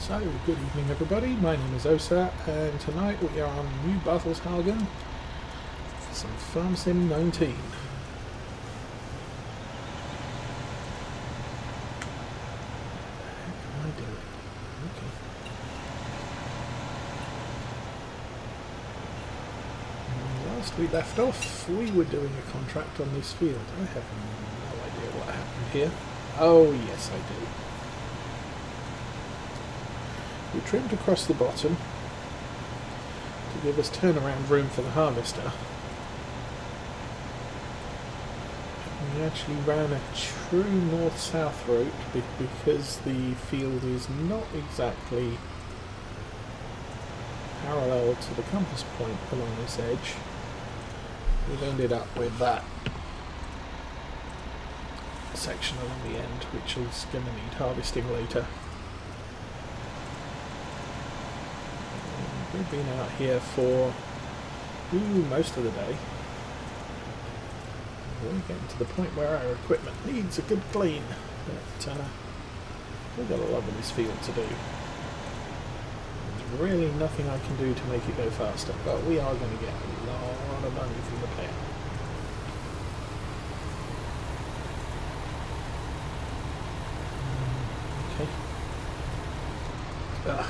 So, good evening everybody, my name is Osa, and tonight we are on New Bartelshagen for some Farm Sim 19. What am I doing? Okay. Last we left off, we were doing a contract on this field. I have no idea what happened here. Oh yes I do. We trimmed across the bottom to give us turnaround room for the harvester. We actually ran a true north-south route because the field is not exactly parallel to the compass point along this edge. We've ended up with that section along the end, which is going to need harvesting later. We've been out here for most of the day. We're getting to the point where our equipment needs a good clean, but we've got a lot of this field to do. There's really nothing I can do to make it go faster, but we are going to get a lot of money from the payout. Okay. Ugh.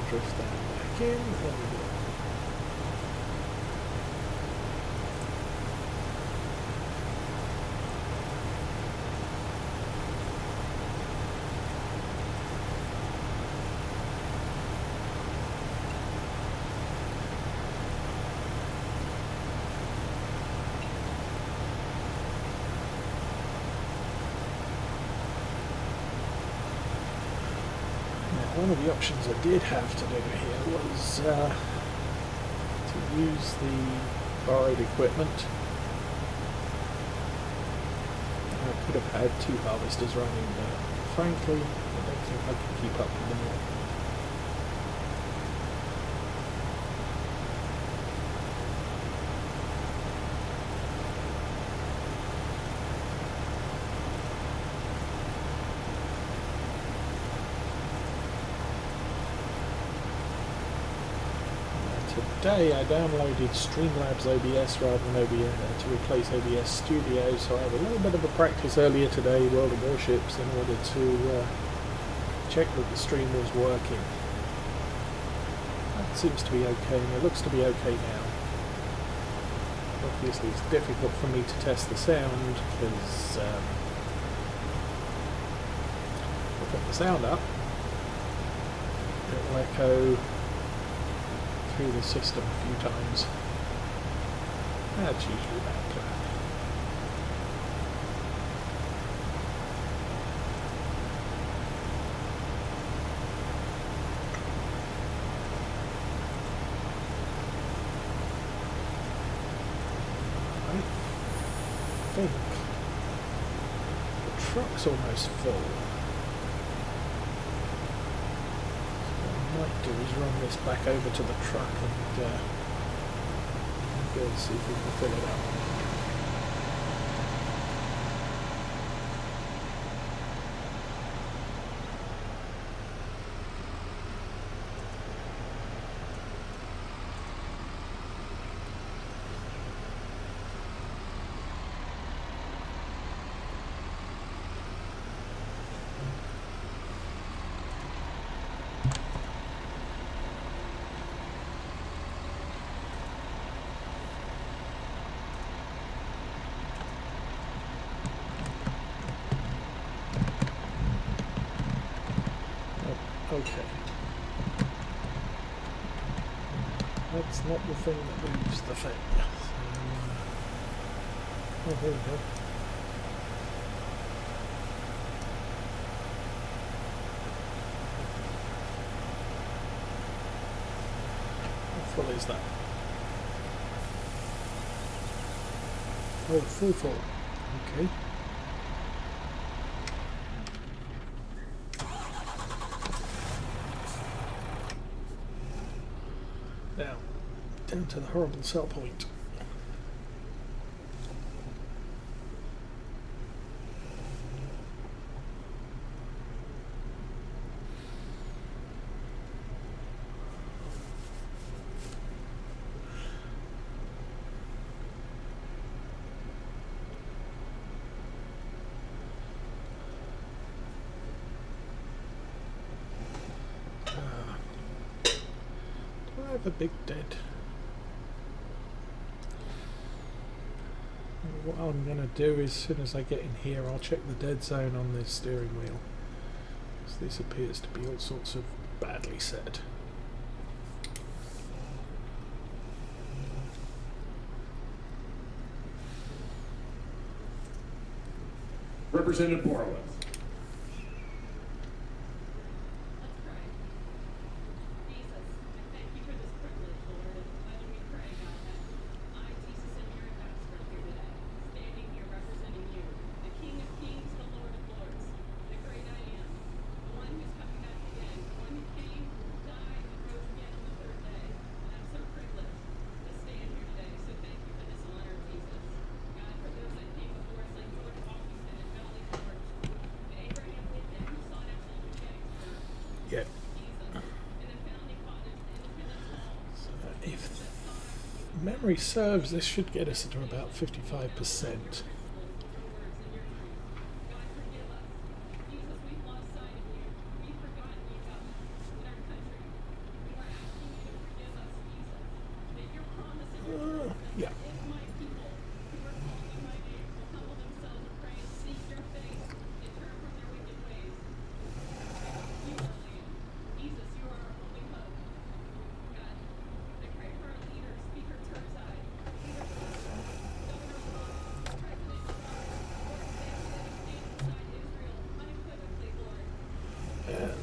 Drift that back in. There we go. One of the options I did have to do here was to use the borrowed equipment. I could have had two harvesters running, but frankly, I don't think I can keep up with them all. Today I downloaded Streamlabs OBS rather than OBS to replace OBS Studio, so I had a little bit of a practice earlier today, World of Warships, in order to check that the stream was working. That seems to be okay, and it looks to be okay now. Obviously it's difficult for me to test the sound because I put the sound up, it will echo through the system a few times. That's usually about plan. I think the truck's almost full. What I might do is run this back over to the truck and go and see if we can fill it up. Okay. That's not the thing that moves the thing. So, oh, there we go. How full is that? Oh, full. Okay. Now, down to the horrible sell point. Do I have a big dead? What I'm going to do is, as soon as I get in here, I'll check the dead zone on the steering wheel. So this appears to be all sorts of badly set. Representative Borowitz. Yep. So if memory serves, this should get us to about 55%. Yeah.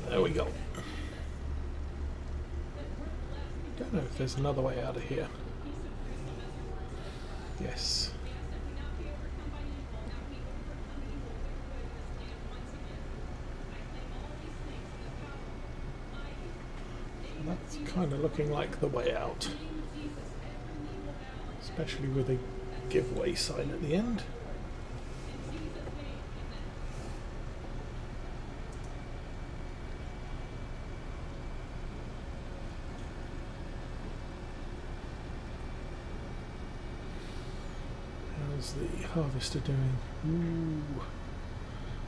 There we go. Don't know if there's another way out of here. Yes. That's kind of looking like the way out. Especially with a giveaway sign at the end. How's the harvester doing? Ooh,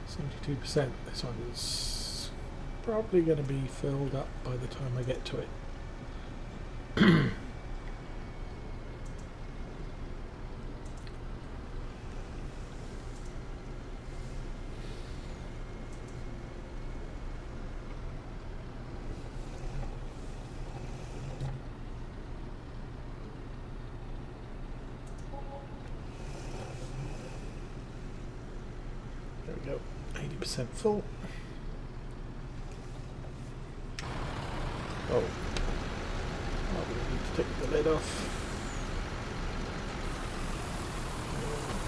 72%. This one's probably going to be filled up by the time I get to it. There we go, 80% full. Oh, we need to take the lid off.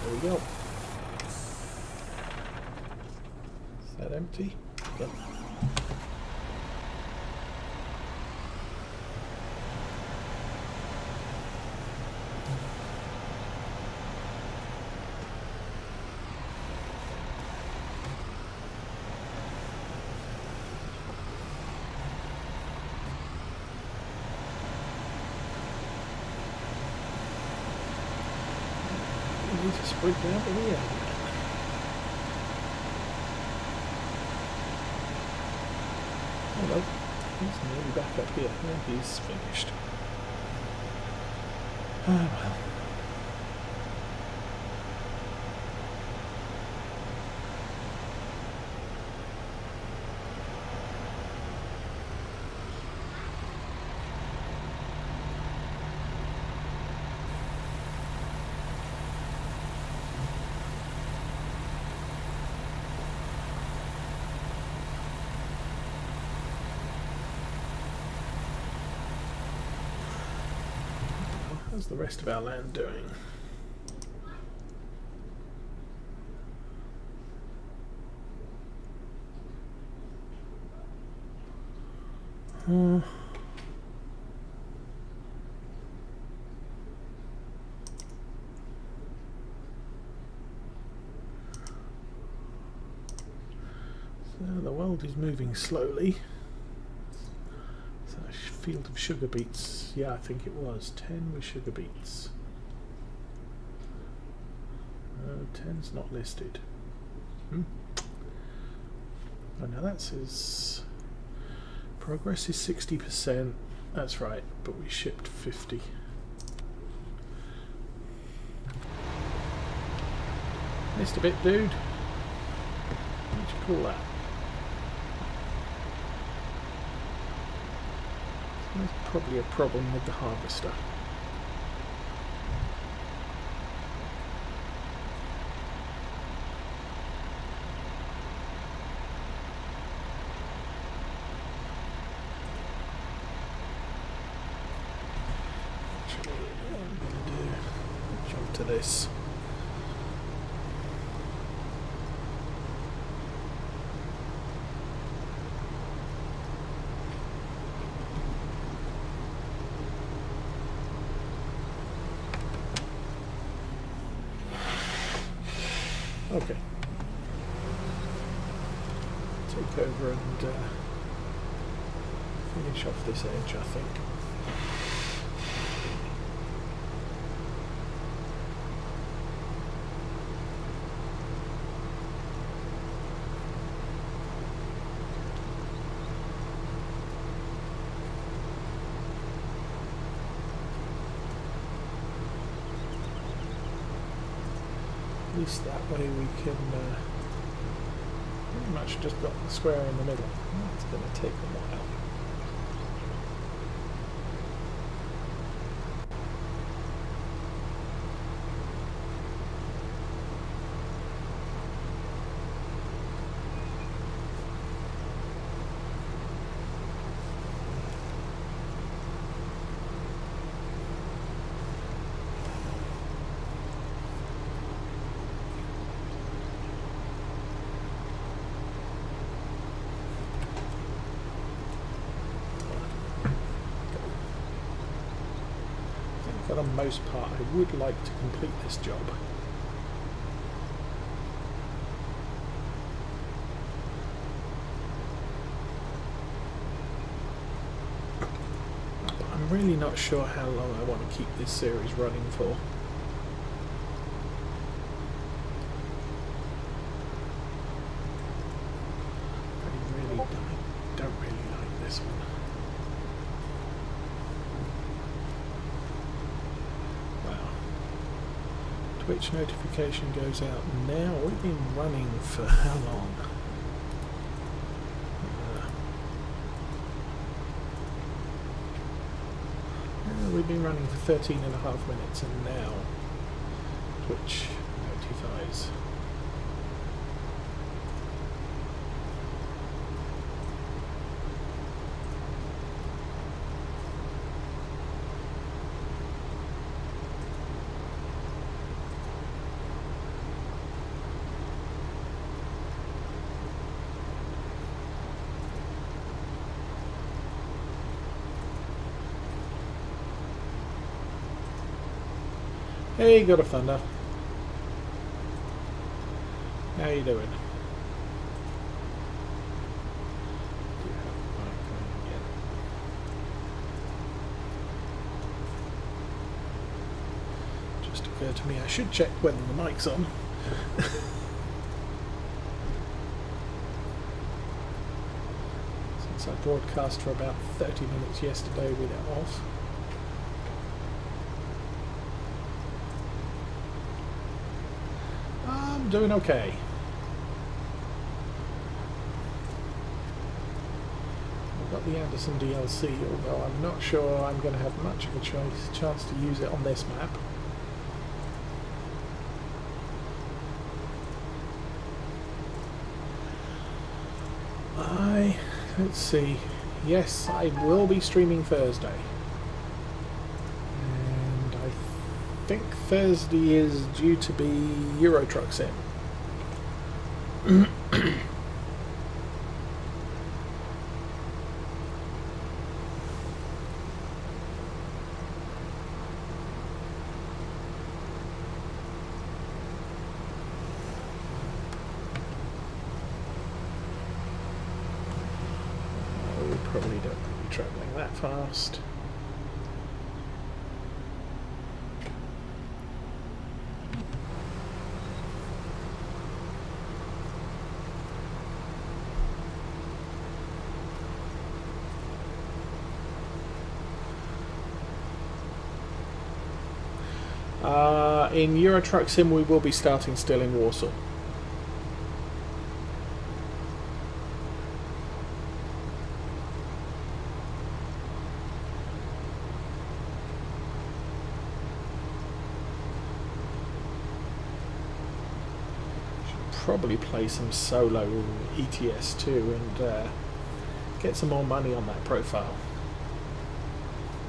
There we go. Is that empty? Yep. We need to sprint down to the end. Hello. He's nearly back up here. And he's finished. Ah, well. How's the rest of our land doing? The world is moving slowly. So a field of sugar beets. Yeah, I think it was 10 with sugar beets. 10's not listed. Oh, now that says progress is 60%. That's right, but we shipped 50. Missed a bit, dude. What'd you call that? There's probably a problem with the harvester. Actually, what I'm going to do, jump to this. Okay. Take over and finish off this edge, I think. At least that way we can pretty much just got the square in the middle. It's going to take a while. For the most part, I would like to complete this job. But I'm really not sure how long I want to keep this series running for. I don't really like this one. Twitch notification goes out now. We've been running for how long? We've been running for 13 and a half minutes, and now Twitch notifies. Hey, God of Thunder. How you doing? Just occurred to me I should check whether the mic's on. Since I broadcast for about 30 minutes yesterday with it off. Doing okay. I've got the Anderson DLC, although I'm not sure I'm going to have much of a chance to use it on this map. Let's see. Yes, I will be streaming Thursday. And I think Thursday is due to be Euro Truck Sim. fast. In Euro Truck Sim we will be starting still in Warsaw. Probably play some solo ETS too and get some more money on that profile.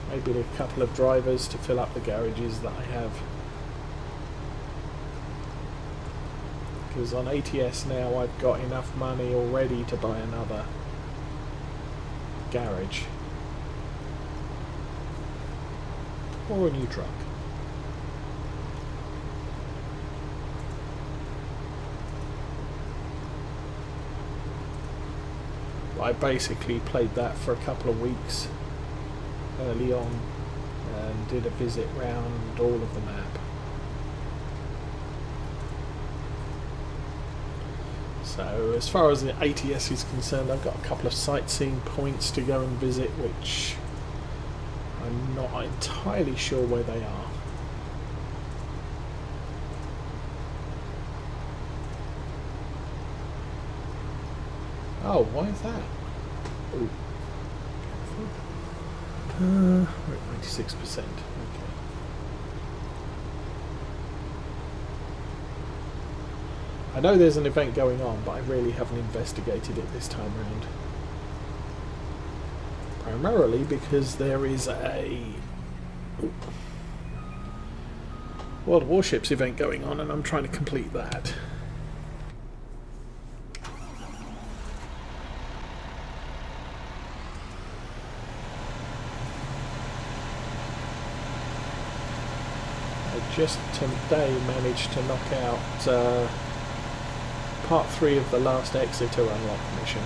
Maybe a couple of drivers to fill up the garages that I have. Because on ATS now I've got enough money already to buy another garage. Or a new truck. I basically played that for a couple of weeks early on and did a visit round all of the map. So as far as the ATS is concerned, I've got a couple of sightseeing points to go and visit, which I'm not entirely sure where they are. Oh, why is that? Oh, we're at 96%. Okay. I know there's an event going on, but I really haven't investigated it this time round. Primarily because there is a World of Warships event going on and I'm trying to complete that. I just today managed to knock out part 3 of the last Exeter unlock mission,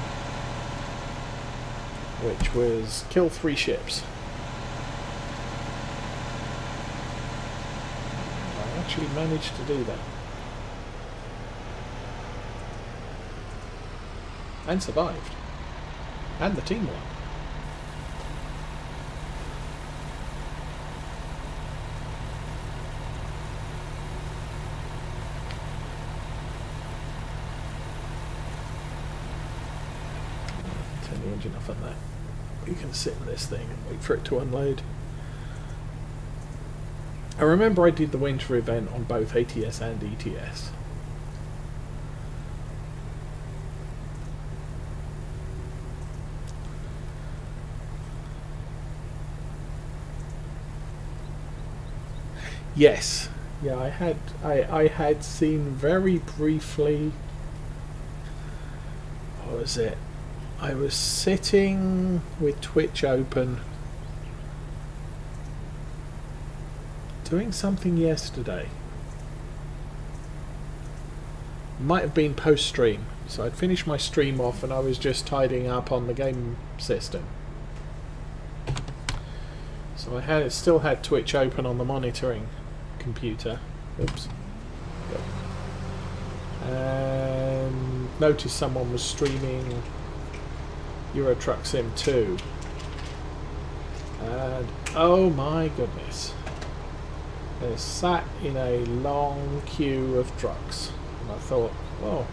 which was kill 3 ships. I actually managed to do that. And survived. And the team won. Turn the engine off on that. You can sit in this thing and wait for it to unload. I remember I did the winter event on both ATS and ETS. Yes, yeah, I had seen very briefly. What was it? I was sitting with Twitch open, doing something yesterday. Might have been post stream, so I'd finished my stream off and I was just tidying up on the game system. So I still had Twitch open on the monitoring computer. Oops. And noticed someone was streaming Euro Truck Sim 2. And oh my goodness. They're sat in a long queue of trucks. And I thought, oh,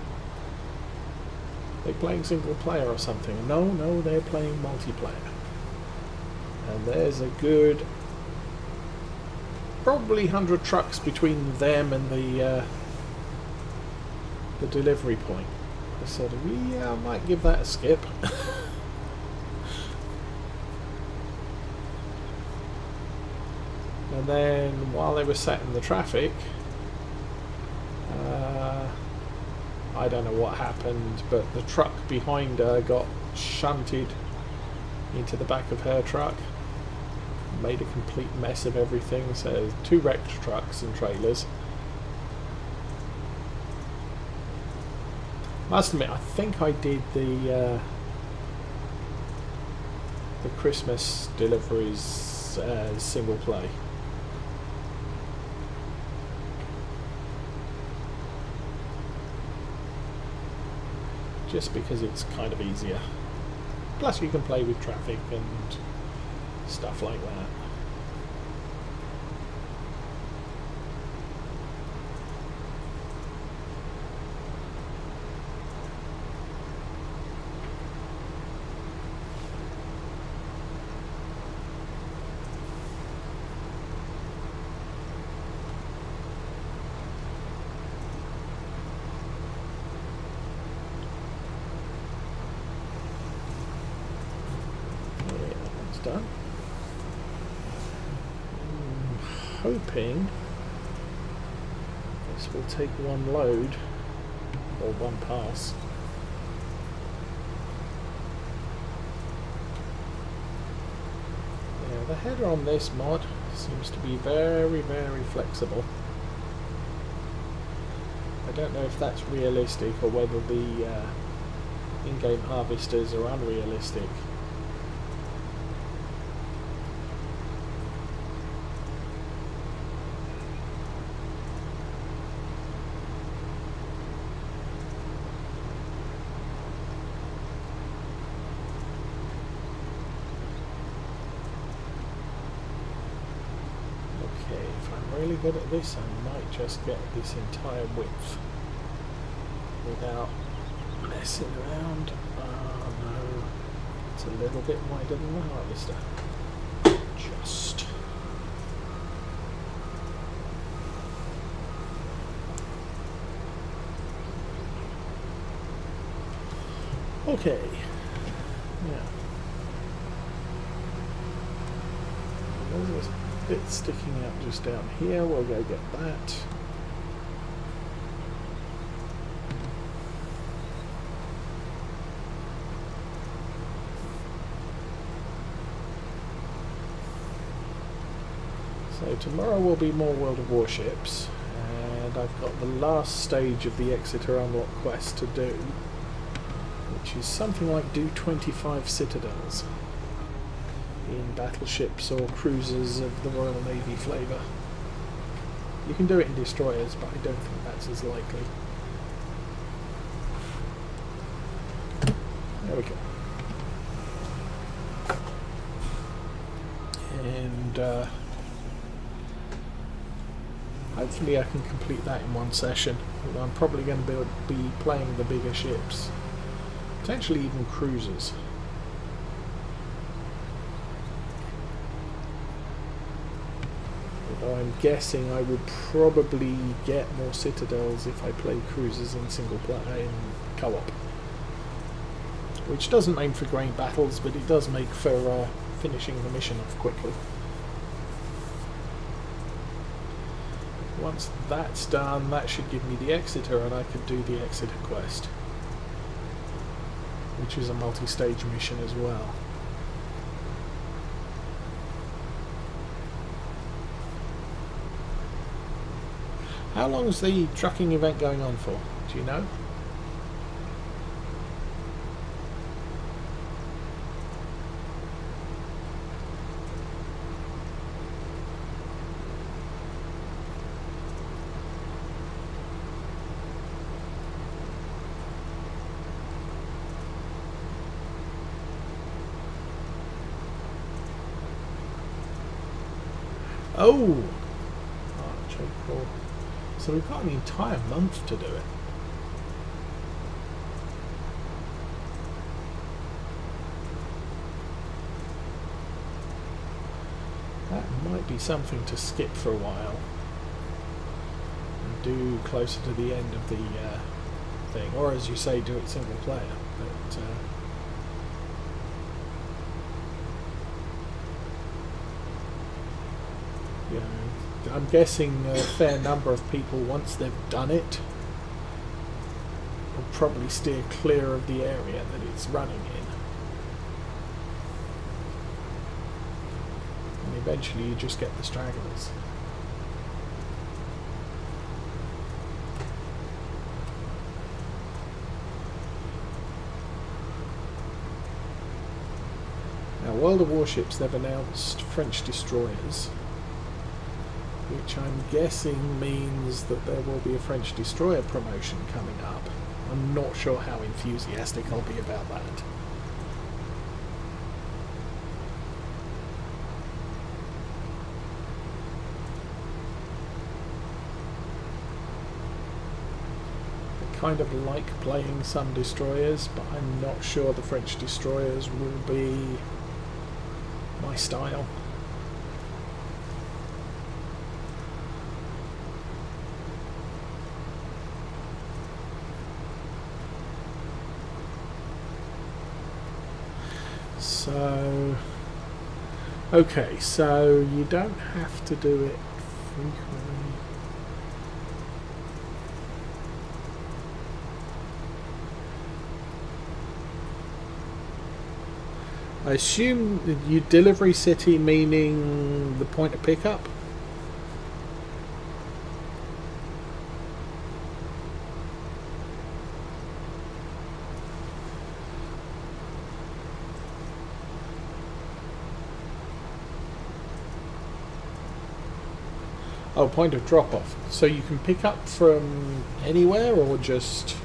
they're playing single player or something. No, they're playing multiplayer. And there's a good probably 100 trucks between them and the delivery point. I said, yeah, I might give that a skip. And then while they were sat in the traffic, I don't know what happened, but the truck behind her got shunted into the back of her truck. Made a complete mess of everything, so 2 wrecked trucks and trailers. Must admit, I think I did the the Christmas deliveries as single play. Just because it's kind of easier. Plus you can play with traffic and stuff like that. Done. Hoping this will take one load or one pass. Yeah, the header on this mod seems to be very, very flexible. I don't know if that's realistic or whether the in-game harvesters are unrealistic. Really good at this, I might just get this entire width without messing around. Oh no, it's a little bit wider than the harvester. Just. Okay. Yeah. There's this bit sticking out just down here, we'll go get that. So tomorrow will be more World of Warships, and I've got the last stage of the Exeter Unlock quest to do, which is something like do 25 citadels in battleships or cruisers of the Royal Navy flavour. You can do it in destroyers, but I don't think that's as likely. There we go. And hopefully I can complete that in one session. I'm probably going to be playing the bigger ships, potentially even cruisers. I'm guessing I would probably get more citadels if I play cruisers in single player in co-op, which doesn't make for great battles, but it does make for finishing the mission off quickly. Once that's done, that should give me the Exeter, and I could do the Exeter quest, which is a multi-stage mission as well. How long is the trucking event going on for? Do you know? Oh! Cool. So we've got an entire month to do it. That might be something to skip for a while and do closer to the end of the thing, or as you say, do it single player. But you know, I'm guessing a fair number of people, once they've done it, will probably steer clear of the area that it's running in. And eventually you just get the stragglers. Now World of Warships, they've announced French destroyers, which I'm guessing means that there will be a French destroyer promotion coming up. I'm not sure how enthusiastic I'll be about that. I kind of like playing some destroyers, but I'm not sure the French destroyers will be my style. So, okay, so you don't have to do it frequently. I assume you delivery city meaning the point of pickup? Oh, point of drop-off. So you can pick up from anywhere or just...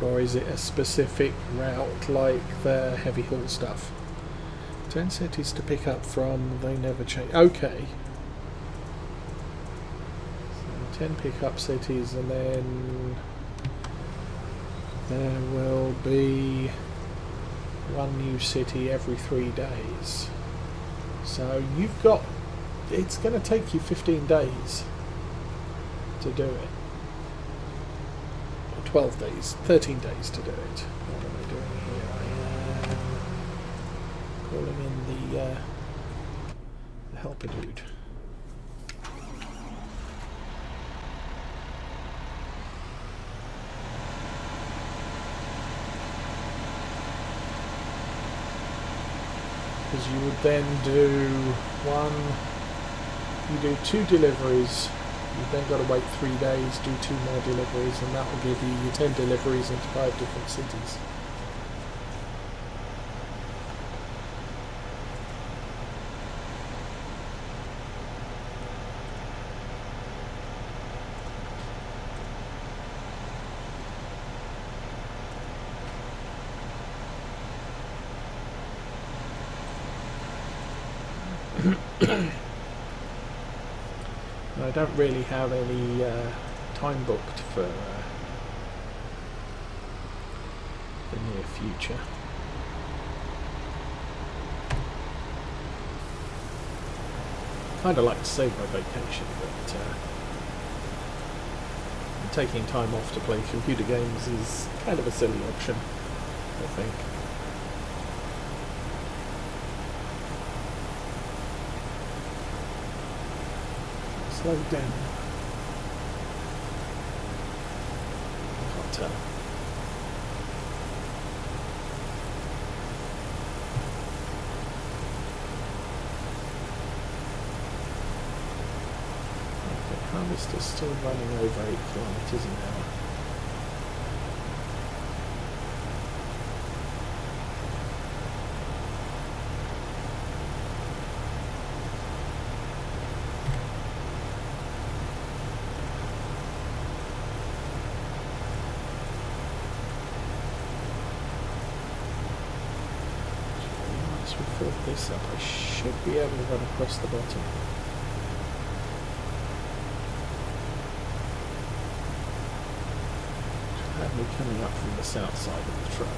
or is it a specific route like the heavy haul stuff? 10 cities to pick up from, they never change. Okay. So 10 pickup cities, and then there will be one new city every 3 days. So you've got... it's going to take you 15 days to do it. 12 days, 13 days to do it. What am I doing here? I am calling in the helper dude. Because you would then do you do 2 deliveries. You've then got to wait 3 days, do 2 more deliveries, and that will give you your 10 deliveries into 5 different cities. I don't really have any time booked for the near future. Kind of like to save my vacation, but taking time off to play computer games is kind of a silly option, I think. Slow down. Can't tell. Okay, harvester's still running over 8 kilometers an hour. Fill this up, I should be able to run across the bottom. Should have me coming up from the south side of the truck.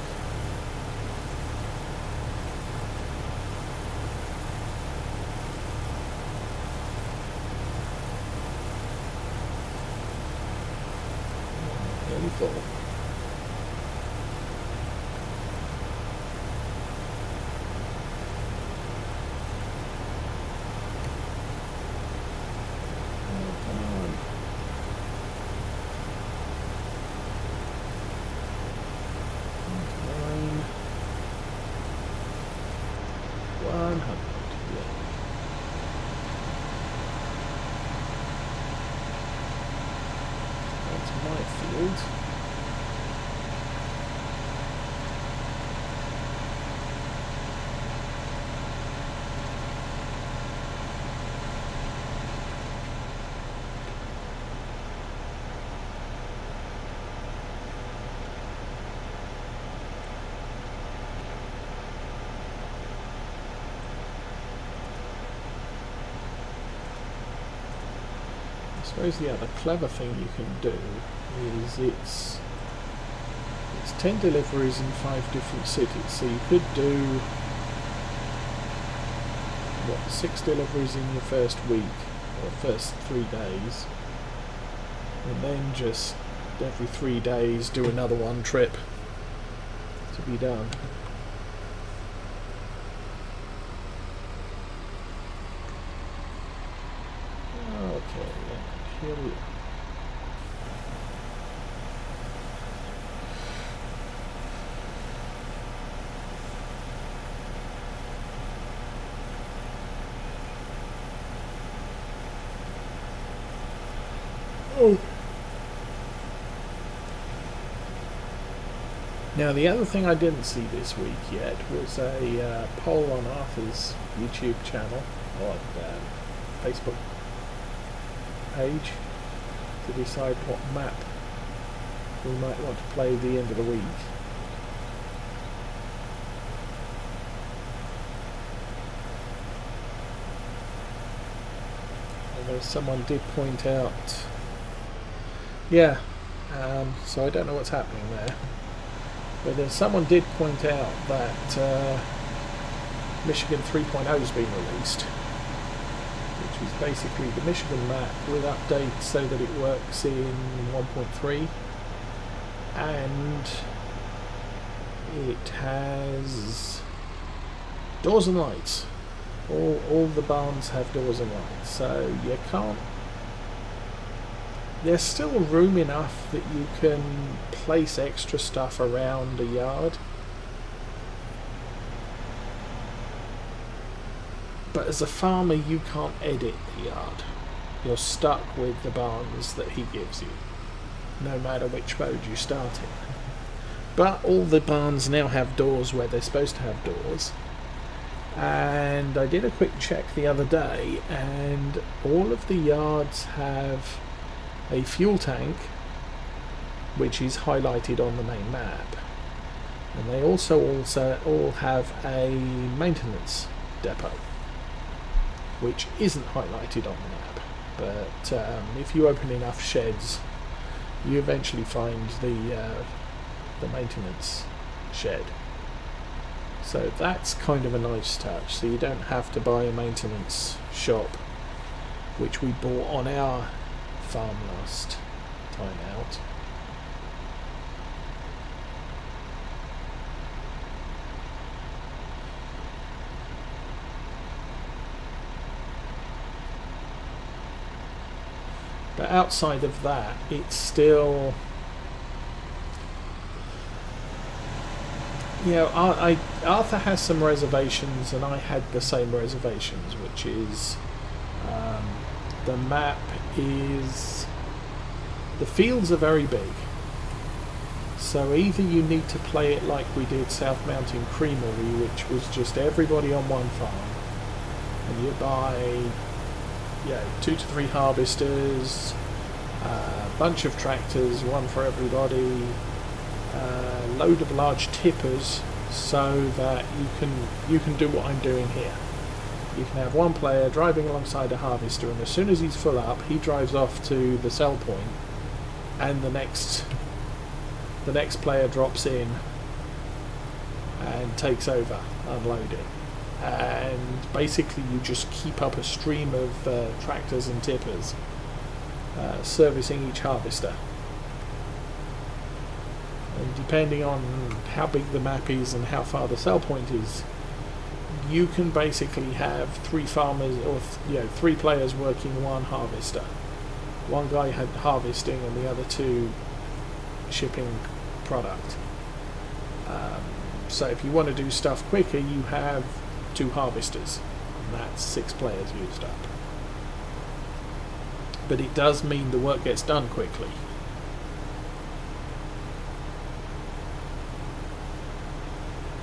Nearly full. suppose the other clever thing you can do is it's 10 deliveries in 5 different cities, so you could do what, 6 deliveries in your first week or first 3 days, and then just every 3 days do another one trip to be done. Okay, and here we are. Oh. Now the other thing I didn't see this week yet was a poll on Arthur's YouTube channel or Facebook page to decide what map we might want to play at the end of the week. Although someone did point out, so I don't know what's happening there, but then someone did point out that Michigan 3.0 has been released, which is basically the Michigan map with updates so that it works in 1.3, and it has doors and lights. All the barns have doors and lights, so you can't. There's still room enough that you can place extra stuff around the yard, but as a farmer you can't edit the yard. You're stuck with the barns that he gives you, no matter which mode you start in. But all the barns now have doors where they're supposed to have doors. And I did a quick check the other day, and all of the yards have a fuel tank which is highlighted on the main map, and they also all have a maintenance depot which isn't highlighted on the map, but if you open enough sheds you eventually find the maintenance shed. So that's kind of a nice touch, so you don't have to buy a maintenance shop, which we bought on our farm last time out. But outside of that, it's still... Arthur has some reservations, and I had the same reservations, which is the map is... the fields are very big, so either you need to play it like we did South Mountain Creamery, which was just everybody on one farm, and you buy 2 to 3 harvesters, a bunch of tractors, one for everybody, a load of large tippers, so that you can do what I'm doing here. You can have one player driving alongside a harvester, and as soon as he's full up, he drives off to the sell point, and the next player drops in and takes over unloading. And basically you just keep up a stream of tractors and tippers servicing each harvester. And depending on how big the map is and how far the sell point is, you can basically have 3 farmers or 3 players working one harvester. One guy harvesting and the other 2 shipping product. So if you want to do stuff quicker, you have 2 harvesters, and that's 6 players used up. But it does mean the work gets done quickly.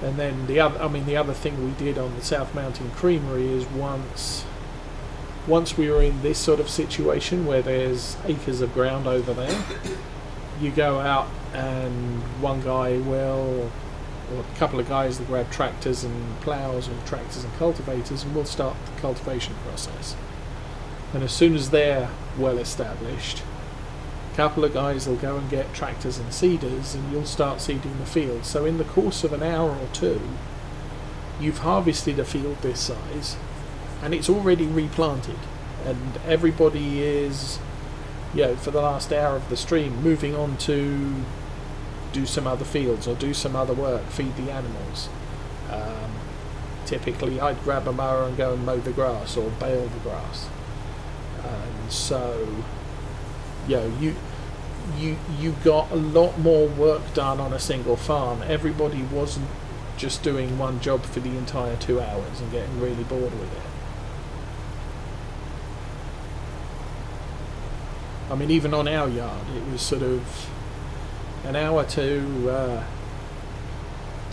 And then the other thing we did on the South Mountain Creamery is once we were in this sort of situation where there's acres of ground over there, you go out and one guy will, or a couple of guys will grab tractors and plows, or tractors and cultivators, and we'll start the cultivation process. And as soon as they're well established, a couple of guys will go and get tractors and seeders, and you'll start seeding the field. So in the course of an hour or two, you've harvested a field this size, and it's already replanted. And everybody is, for the last hour of the stream, moving on to do some other fields or do some other work, feed the animals. Typically, I'd grab a mower and go and mow the grass or bale the grass. And so, you got a lot more work done on a single farm. Everybody wasn't just doing one job for the entire 2 hours and getting really bored with it. I mean, even on our yard, it was sort of an hour to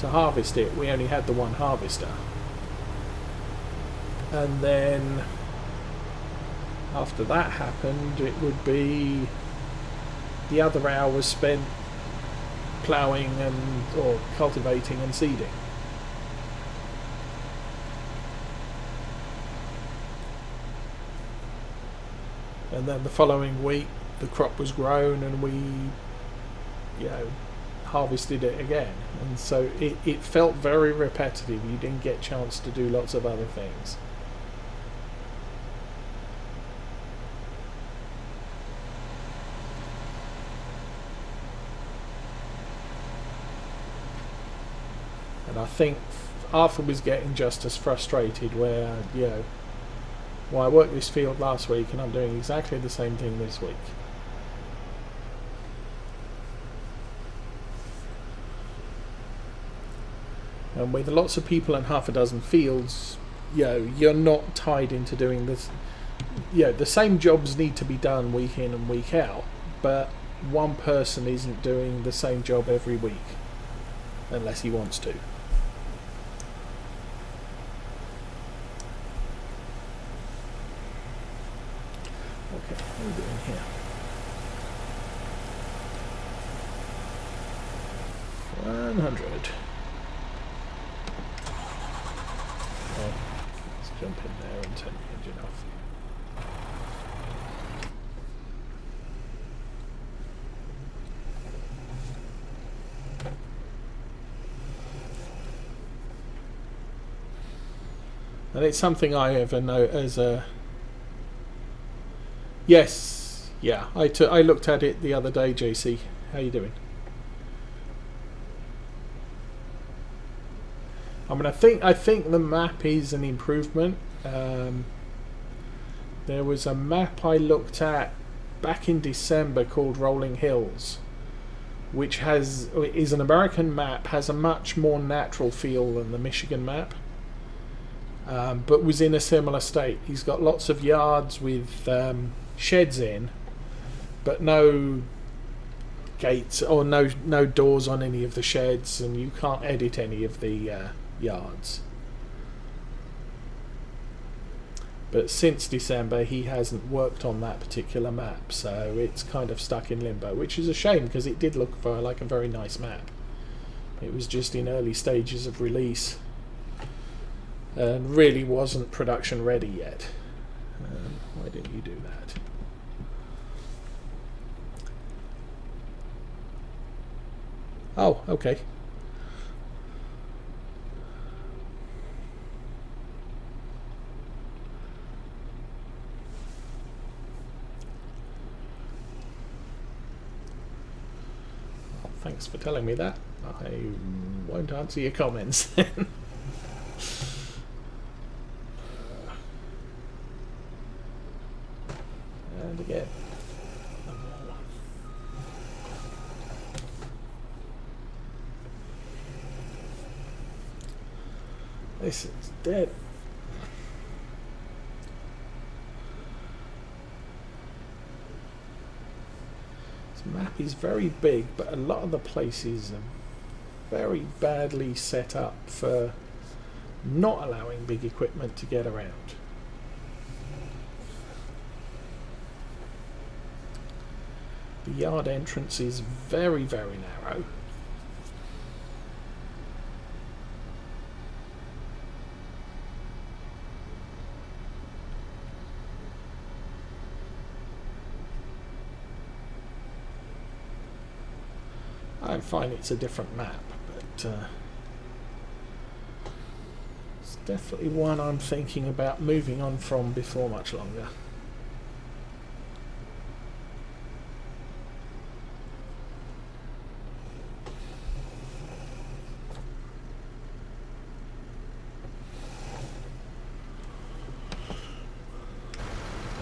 harvest it. We only had the one harvester. And then after that happened, it would be the other hour was spent ploughing or cultivating and seeding. And then the following week the crop was grown and we harvested it again. And so it felt very repetitive. You didn't get a chance to do lots of other things. And I think Arthur was getting just as frustrated where, well, I worked this field last week and I'm doing exactly the same thing this week. And with lots of people and half a dozen fields, you're not tied into doing this. The same jobs need to be done week in and week out, but one person isn't doing the same job every week, unless he wants to. Okay, what are we doing here? 100. Well, let's jump in there and turn the engine off. And it's something I ever know as a... Yes, yeah, I looked at it the other day, JC. How you doing? I mean, I think the map is an improvement. There was a map I looked at back in December called Rolling Hills, which is an American map, has a much more natural feel than the Michigan map, but was in a similar state. He's got lots of yards with sheds in, but no gates or no doors on any of the sheds, and you can't edit any of the yards. But since December he hasn't worked on that particular map, so it's kind of stuck in limbo, which is a shame because it did look like a very nice map. It was just in early stages of release and really wasn't production ready yet. Why didn't you do that? Oh, okay. Thanks for telling me that. I won't answer your comments then. And again. This is dead. Map is very big, but a lot of the places are very badly set up for not allowing big equipment to get around. The yard entrance is very, very narrow. I'm fine it's a different map, but it's definitely one I'm thinking about moving on from before much longer.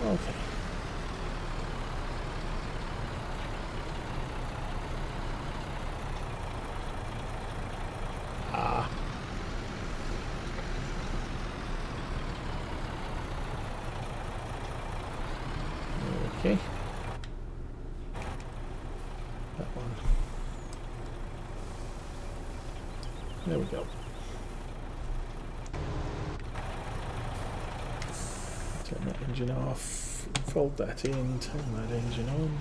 Okay. Okay. That one. There we go. Turn that engine off, fold that in, turn that engine on.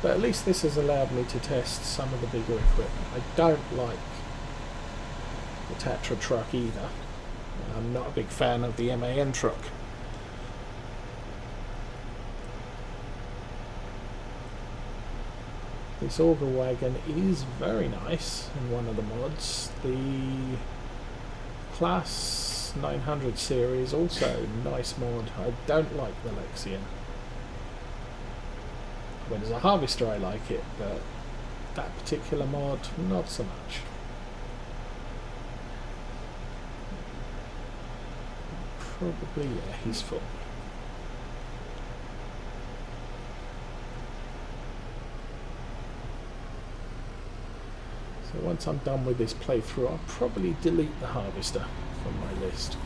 But at least this has allowed me to test some of the bigger equipment. I don't like the Tatra truck either. I'm not a big fan of the MAN truck. This auger wagon is very nice in one of the mods. The Class 900 series, also nice mod. I don't like the Lexion. When as a harvester I like it, but that particular mod, not so much. Probably, yeah, he's full. So once I'm done with this playthrough, I'll probably delete the harvester from my list.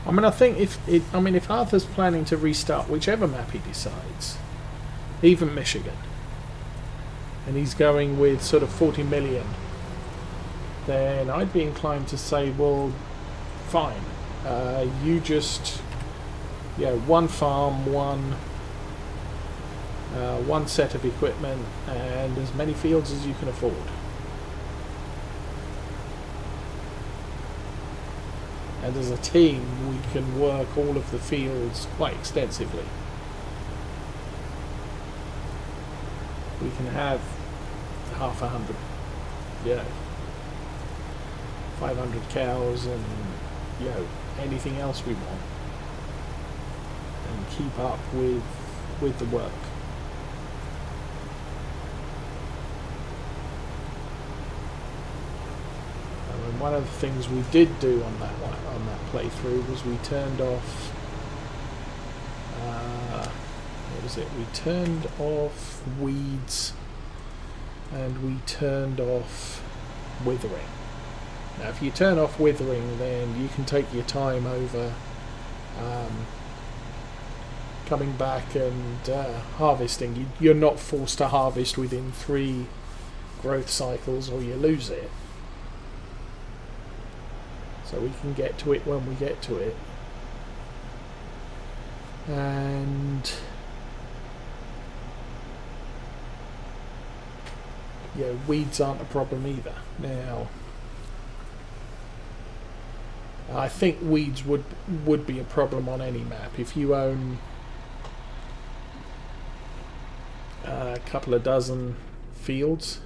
I mean, I think if Arthur's planning to restart whichever map he decides, even Michigan, and he's going with sort of 40 million, then I'd be inclined to say, well, fine, you just, one farm, one set of equipment, and as many fields as you can afford. And as a team, we can work all of the fields quite extensively. We can have 100, 500 cows and, anything else we want. And keep up with the work. And one of the things we did do on that playthrough was we turned off we turned off weeds and we turned off withering. Now if you turn off withering, then you can take your time over coming back and harvesting. You're not forced to harvest within 3 growth cycles or you lose it. So we can get to it when we get to it. And weeds aren't a problem either. Now, I think weeds would be a problem on any map. If you own a couple of dozen fields,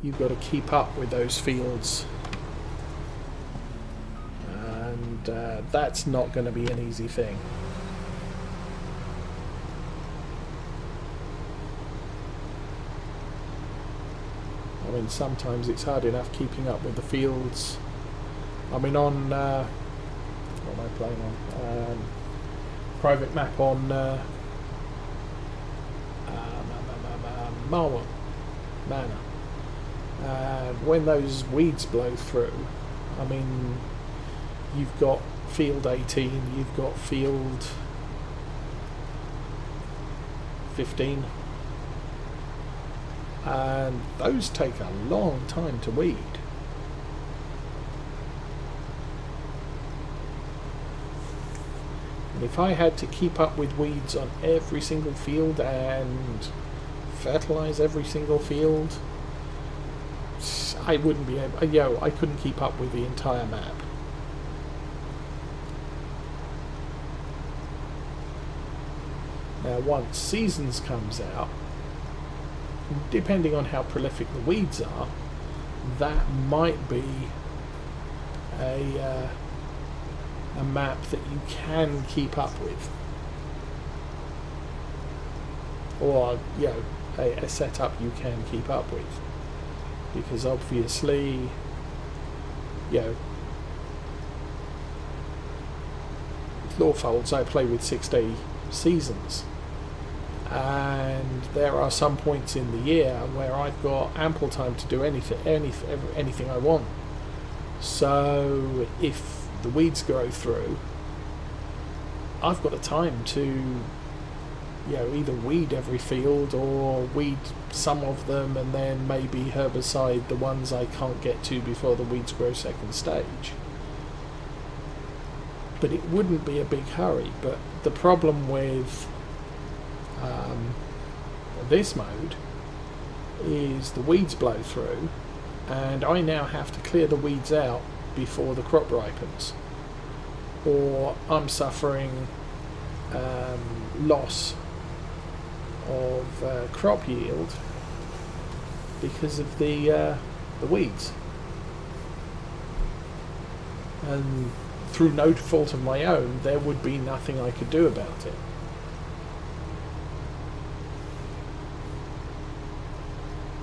you've got to keep up with those fields. And that's not going to be an easy thing. I mean, sometimes it's hard enough keeping up with the fields. I mean, on What am I playing on? Private map on Marwell Manor. And when those weeds blow through, I mean, you've got field 18, you've got field 15, and those take a long time to weed. And if I had to keep up with weeds on every single field and fertilize every single field, I wouldn't be able, I couldn't keep up with the entire map. Now once Seasons comes out, depending on how prolific the weeds are, that might be a map that you can keep up with, or a setup you can keep up with, because obviously with Lawfolds I play with 6-day seasons, and there are some points in the year where I've got ample time to do anything I want. So if the weeds grow through, I've got the time to either weed every field or weed some of them and then maybe herbicide the ones I can't get to before the weeds grow second stage. But it wouldn't be a big hurry. But the problem with this mode is the weeds blow through, and I now have to clear the weeds out before the crop ripens, or I'm suffering loss of crop yield because of the weeds, and through no fault of my own there would be nothing I could do about it.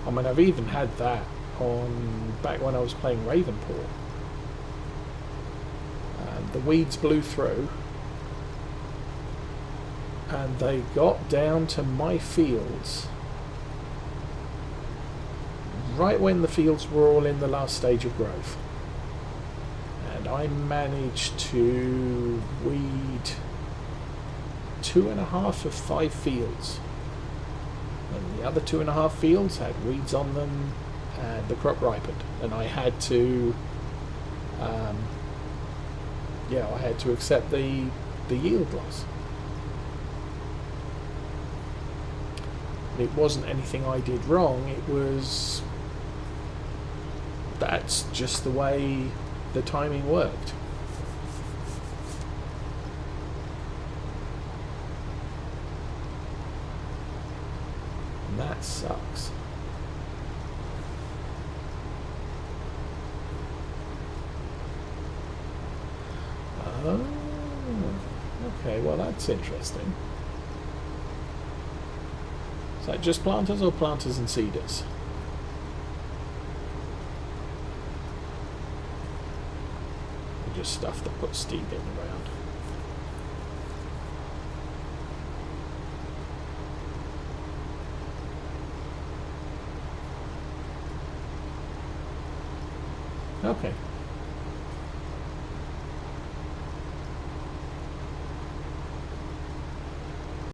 I mean, I've even had that on back when I was playing Ravenport. The weeds blew through and they got down to my fields right when the fields were all in the last stage of growth, and I managed to weed 2.5 of 5 fields, and the other 2.5 fields had weeds on them and the crop ripened, and I had to I had to accept the yield loss. It wasn't anything I did wrong, it was that's just the way the timing worked. And that sucks. Oh, okay, well that's interesting. Is that just planters or planters and seeders? Or just stuff that puts seed in the ground? Okay,